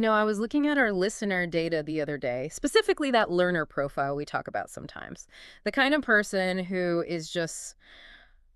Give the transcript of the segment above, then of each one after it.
I was looking at our listener data the other day, specifically that learner profile we talk about sometimes. The kind of person who is just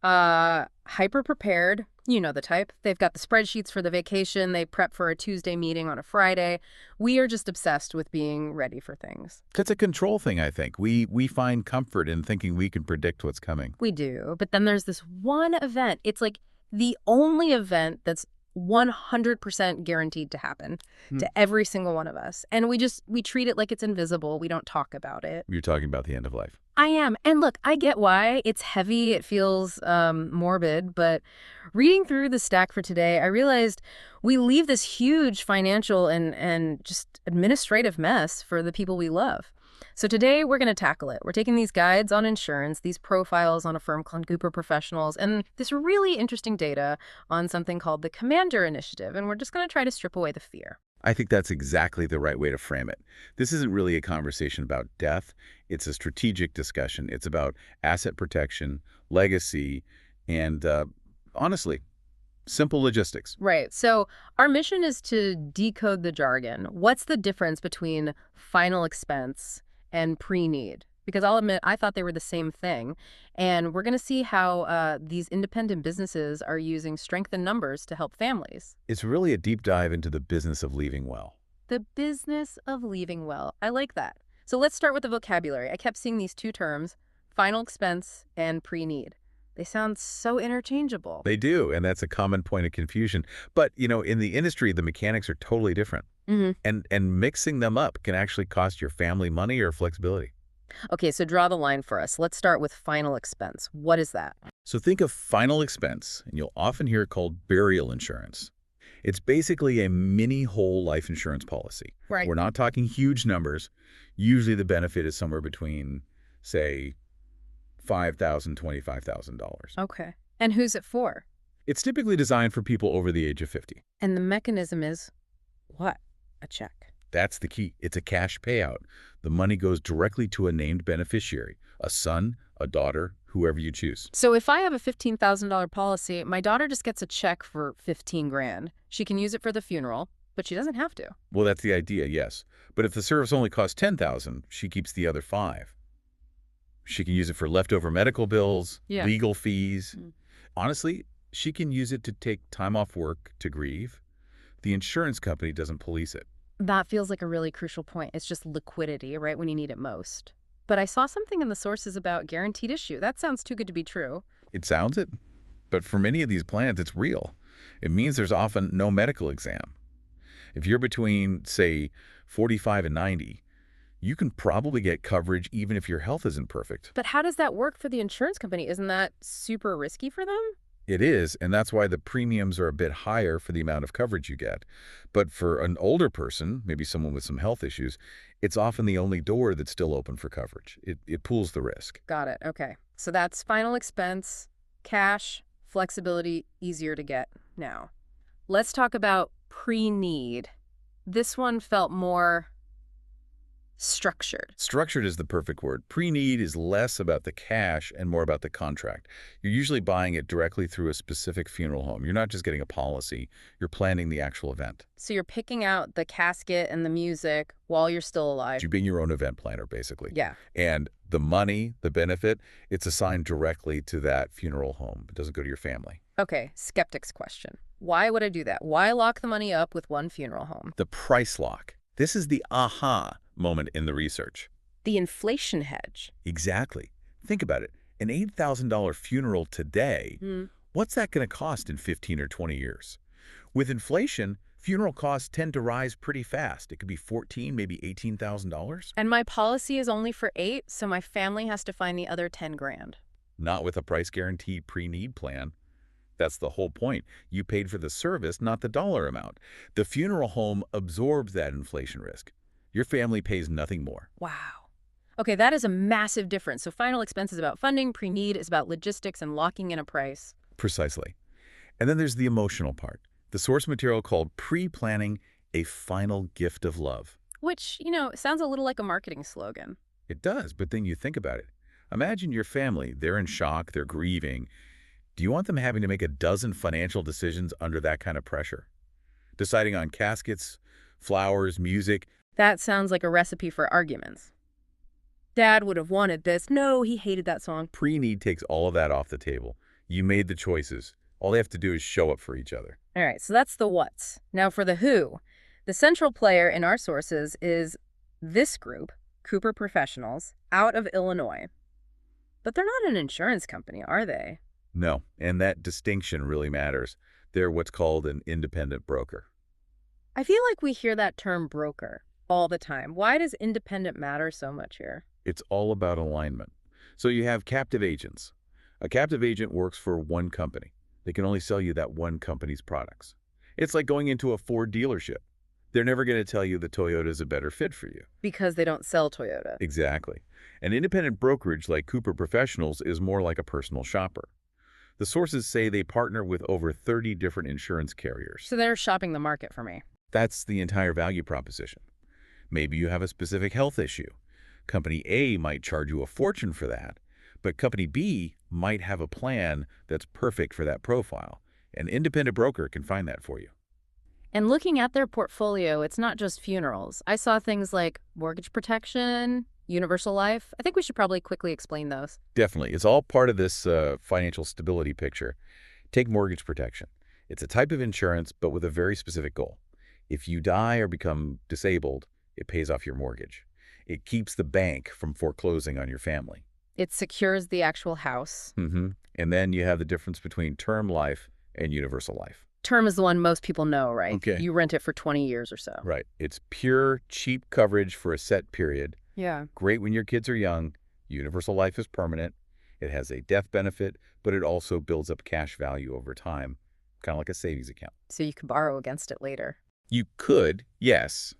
hyper prepared. You know the type. They've got the spreadsheets for the vacation. They prep for a Tuesday meeting on a Friday. We are just obsessed with being ready for things. It's a control thing, I think. We find comfort in thinking we can predict what's coming. We do. But then there's this one event. It's like the only event that's 100% guaranteed to happen Hmm. to every single one of us. And we treat it like it's invisible. We don't talk about it. You're talking about the end of life. I am. And look, I get why. It's heavy. It feels morbid. But reading through the stack for today, I realized we leave this huge financial and just administrative mess for the people we love. So today we're going to tackle it. We're taking these guides on insurance, these profiles on a firm called Cooper Professionals, and this really interesting data on something called the Commander Initiative. And we're just going to try to strip away the fear. I think that's exactly the right way to frame it. This isn't really a conversation about death. It's a strategic discussion. It's about asset protection, legacy, and honestly, simple logistics. Right. So our mission is to decode the jargon. What's the difference between final expense and pre-need? Because I'll admit, I thought they were the same thing. And we're going to see how these independent businesses are using strength in numbers to help families. It's really a deep dive into the business of leaving well. The business of leaving well. I like that. So let's start with the vocabulary. I kept seeing these two terms, final expense and pre-need. They sound so interchangeable. They do, and that's a common point of confusion. But, in the industry, the mechanics are totally different. Mm-hmm. And mixing them up can actually cost your family money or flexibility. Okay, so draw the line for us. Let's start with final expense. What is that? So think of final expense, and you'll often hear it called burial insurance. It's basically a mini whole life insurance policy. Right. We're not talking huge numbers. Usually the benefit is somewhere between, say, $5,000, $25,000. Okay. And who's it for? It's typically designed for people over the age of 50. And the mechanism is what? A check. That's the key. It's a cash payout. The money goes directly to a named beneficiary, a son, a daughter, whoever you choose. So if I have a $15,000 policy, my daughter just gets a check for 15 grand. She can use it for the funeral, but she doesn't have to. Well, that's the idea, yes. But if the service only costs $10,000, she keeps the other $5,000. She can use it for leftover medical bills, legal fees. Honestly, she can use it to take time off work to grieve. The insurance company doesn't police it. That feels like a really crucial point. It's just liquidity, right, when you need it most. But I saw something in the sources about guaranteed issue. That sounds too good to be true. It sounds it, but for many of these plans, it's real. It means there's often no medical exam. If you're between, say, 45 and 90, you can probably get coverage even if your health isn't perfect. But how does that work for the insurance company? Isn't that super risky for them? It is, and that's why the premiums are a bit higher for the amount of coverage you get. But for an older person, maybe someone with some health issues, it's often the only door that's still open for coverage. It pools the risk. Got it. Okay. So that's final expense, cash, flexibility, easier to get now. Let's talk about pre-need. This one felt more structured. Structured is the perfect word. Pre-need is less about the cash and more about the contract. You're usually buying it directly through a specific funeral home. You're not just getting a policy. You're planning the actual event. So you're picking out the casket and the music while you're still alive. You're being your own event planner, basically. Yeah. And the money, the benefit, it's assigned directly to that funeral home. It doesn't go to your family. Okay, skeptic's question. Why would I do that? Why lock the money up with one funeral home? The price lock. This is the aha moment in the research. The inflation hedge. Exactly. Think about it. An $8,000 funeral today, what's that going to cost in 15 or 20 years? With inflation, funeral costs tend to rise pretty fast. It could be $14,000, maybe $18,000. And my policy is only for 8, so my family has to find the other 10 grand. Not with a price guaranteed pre-need plan. That's the whole point. You paid for the service, not the dollar amount. The funeral home absorbs that inflation risk. Your family pays nothing more. Wow. Okay, that is a massive difference. So final expense is about funding, pre-need is about logistics and locking in a price. Precisely. And then there's the emotional part. The source material called Pre-Planning a Final Gift of Love. Which, sounds a little like a marketing slogan. It does, but then you think about it. Imagine your family. They're in shock. They're grieving. Do you want them having to make a dozen financial decisions under that kind of pressure? Deciding on caskets, flowers, music. That sounds like a recipe for arguments. Dad would have wanted this. No, he hated that song. Pre-need takes all of that off the table. You made the choices. All they have to do is show up for each other. All right, so that's the what's. Now for the who. The central player in our sources is this group, Cooper Professionals, out of Illinois. But they're not an insurance company, are they? No, and that distinction really matters. They're what's called an independent broker. I feel like we hear that term broker all the time. Why does independent matter so much here? It's all about alignment. So you have captive agents. A captive agent works for one company. They can only sell you that one company's products. It's like going into a Ford dealership. They're never going to tell you the Toyota is a better fit for you. Because they don't sell Toyota. Exactly. An independent brokerage like Cooper Professionals is more like a personal shopper. The sources say they partner with over 30 different insurance carriers. So they're shopping the market for me. That's the entire value proposition. Maybe you have a specific health issue. Company A might charge you a fortune for that, but Company B might have a plan that's perfect for that profile. An independent broker can find that for you. And looking at their portfolio, it's not just funerals. I saw things like mortgage protection, universal life. I think we should probably quickly explain those. Definitely. It's all part of this financial stability picture. Take mortgage protection. It's a type of insurance, but with a very specific goal. If you die or become disabled, it pays off your mortgage. It keeps the bank from foreclosing on your family. It secures the actual house. And then you have the difference between term life and universal life. Term is the one most people know, right? Okay. You rent it for 20 years or so. Right. It's pure, cheap coverage for a set period. Yeah. Great when your kids are young. Universal life is permanent. It has a death benefit, but it also builds up cash value over time, kind of like a savings account. So you can borrow against it later. You could, yes.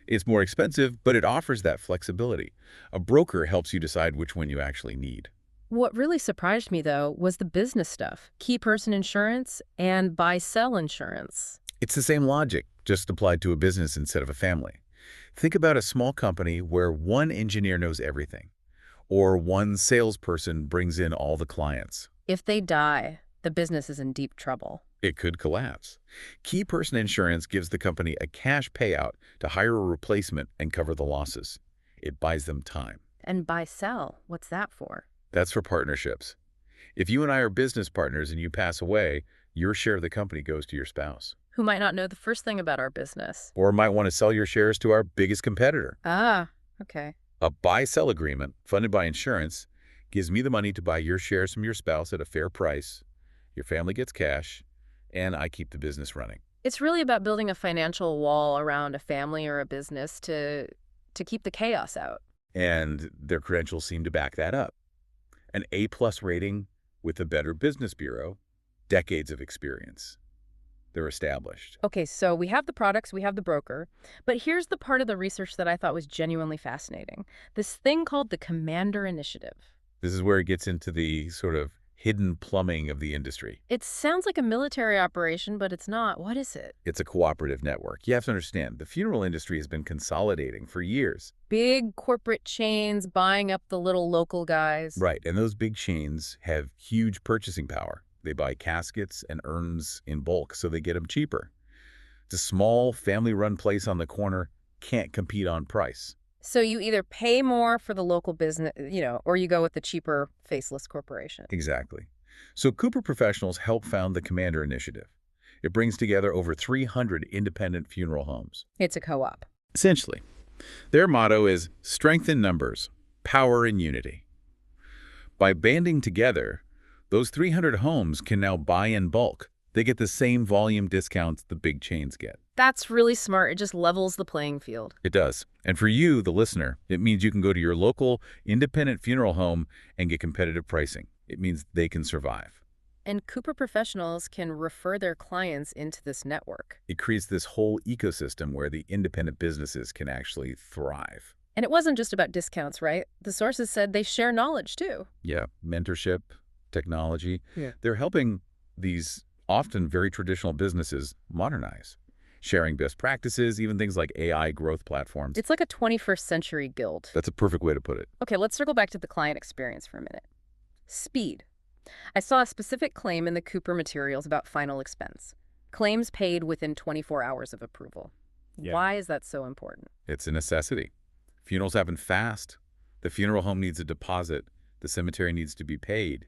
It's more expensive, but it offers that flexibility. A broker helps you decide which one you actually need. What really surprised me, though, was the business stuff. Key person insurance and buy-sell insurance. It's the same logic, just applied to a business instead of a family. Think about a small company where one engineer knows everything, or one salesperson brings in all the clients. If they die, the business is in deep trouble. It could collapse. Key person insurance gives the company a cash payout to hire a replacement and cover the losses. It buys them time. And buy-sell, what's that for? That's for partnerships. If you and I are business partners and you pass away, your share of the company goes to your spouse. Who might not know the first thing about our business. Or might want to sell your shares to our biggest competitor. Ah, okay. A buy-sell agreement, funded by insurance, gives me the money to buy your shares from your spouse at a fair price. Your family gets cash, and I keep the business running. It's really about building a financial wall around a family or a business to keep the chaos out. And their credentials seem to back that up. An A-plus rating with the Better Business Bureau, decades of experience. They're established. Okay, so we have the products, we have the broker, but here's the part of the research that I thought was genuinely fascinating. This thing called the Commander Initiative. This is where it gets into the sort of hidden plumbing of the industry. It sounds like a military operation, but it's not. What is it? It's a cooperative network. You have to understand, the funeral industry has been consolidating for years. Big corporate chains buying up the little local guys. Right, and those big chains have huge purchasing power. They buy caskets and urns in bulk, so they get them cheaper. The small, family-run place on the corner can't compete on price. So you either pay more for the local business, or you go with the cheaper, faceless corporation. Exactly. So Cooper Professionals helped found the Commander Initiative. It brings together over 300 independent funeral homes. It's a co-op. Essentially, their motto is strength in numbers, power in unity. By banding together, those 300 homes can now buy in bulk. They get the same volume discounts the big chains get. That's really smart. It just levels the playing field. It does. And for you, the listener, it means you can go to your local independent funeral home and get competitive pricing. It means they can survive. And Cooper Professionals can refer their clients into this network. It creates this whole ecosystem where the independent businesses can actually thrive. And it wasn't just about discounts, right? The sources said they share knowledge, too. Yeah, mentorship, technology. Yeah. They're helping these often very traditional businesses modernize, sharing best practices, even things like AI growth platforms. It's like a 21st century guild. That's a perfect way to put it. Okay, let's circle back to the client experience for a minute. Speed. I saw a specific claim in the Cooper materials about final expense. Claims paid within 24 hours of approval. Yeah. Why is that so important? It's a necessity. Funerals happen fast. The funeral home needs a deposit. The cemetery needs to be paid.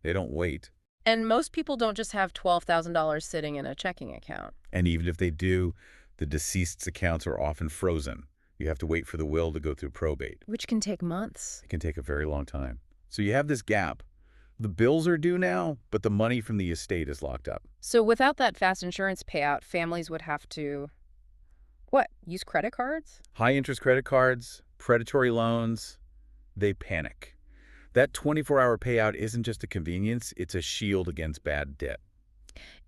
They don't wait. And most people don't just have $12,000 sitting in a checking account. And even if they do, the deceased's accounts are often frozen. You have to wait for the will to go through probate. Which can take months. It can take a very long time. So you have this gap. The bills are due now, but the money from the estate is locked up. So without that fast insurance payout, families would have to, what, use credit cards? High-interest credit cards, predatory loans, they panic. That 24-hour payout isn't just a convenience, it's a shield against bad debt.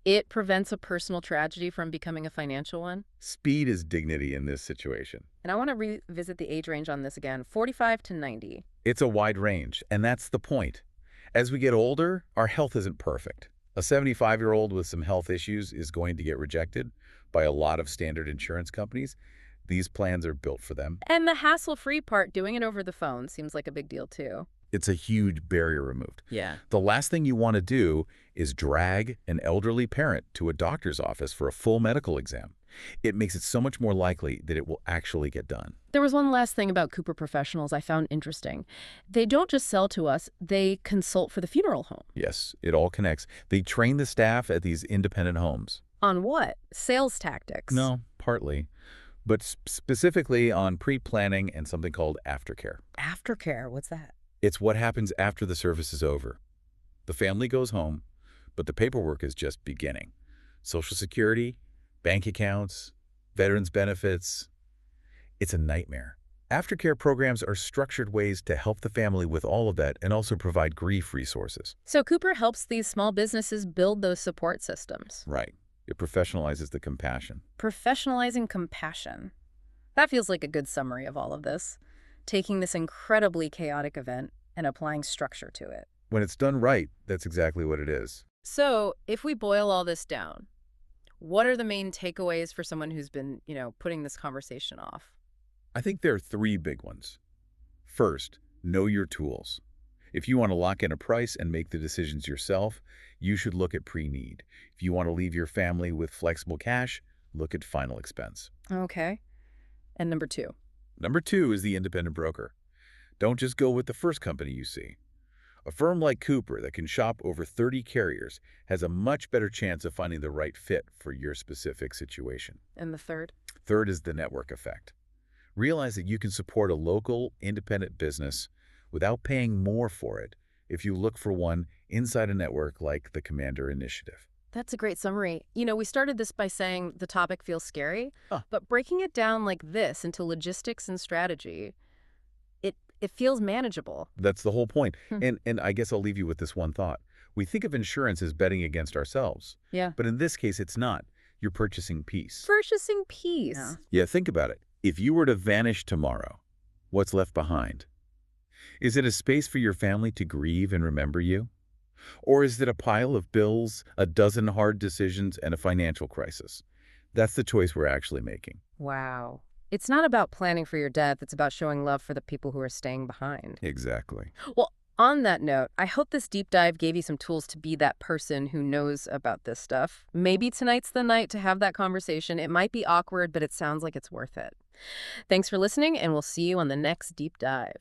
It prevents a personal tragedy from becoming a financial one. Speed is dignity in this situation. And I want to revisit the age range on this again, 45 to 90. It's a wide range, and that's the point. As we get older, our health isn't perfect. A 75-year-old with some health issues is going to get rejected by a lot of standard insurance companies. These plans are built for them. And the hassle-free part, doing it over the phone, seems like a big deal too. It's a huge barrier removed. Yeah. The last thing you want to do is drag an elderly parent to a doctor's office for a full medical exam. It makes it so much more likely that it will actually get done. There was one last thing about Cooper Professionals I found interesting. They don't just sell to us, they consult for the funeral home. Yes, it all connects. They train the staff at these independent homes. On what? Sales tactics? No, partly. But specifically on pre-planning and something called aftercare. Aftercare, what's that? It's what happens after the service is over. The family goes home, but the paperwork is just beginning. Social Security, bank accounts, veterans benefits. It's a nightmare. Aftercare programs are structured ways to help the family with all of that and also provide grief resources. So Cooper helps these small businesses build those support systems. Right. It professionalizes the compassion. Professionalizing compassion. That feels like a good summary of all of this. Taking this incredibly chaotic event and applying structure to it. When it's done right, that's exactly what it is. So if we boil all this down, what are the main takeaways for someone who's been, putting this conversation off? I think there are three big ones. First, know your tools. If you want to lock in a price and make the decisions yourself, you should look at pre-need. If you want to leave your family with flexible cash, look at final expense. Okay. And number two? Number two is the independent broker. Don't just go with the first company you see. A firm like Cooper that can shop over 30 carriers has a much better chance of finding the right fit for your specific situation. And the third? Third is the network effect. Realize that you can support a local, independent business without paying more for it if you look for one inside a network like the Commander Initiative. That's a great summary. We started this by saying the topic feels scary, but breaking it down like this into logistics and strategy, it feels manageable. That's the whole point. And I guess I'll leave you with this one thought. We think of insurance as betting against ourselves. Yeah. But in this case, it's not. You're purchasing peace. Purchasing peace. Yeah, think about it. If you were to vanish tomorrow, what's left behind? Is it a space for your family to grieve and remember you? Or is it a pile of bills, a dozen hard decisions, and a financial crisis? That's the choice we're actually making. Wow. It's not about planning for your death. It's about showing love for the people who are staying behind. Exactly. Well, on that note, I hope this deep dive gave you some tools to be that person who knows about this stuff. Maybe tonight's the night to have that conversation. It might be awkward, but it sounds like it's worth it. Thanks for listening, and we'll see you on the next deep dive.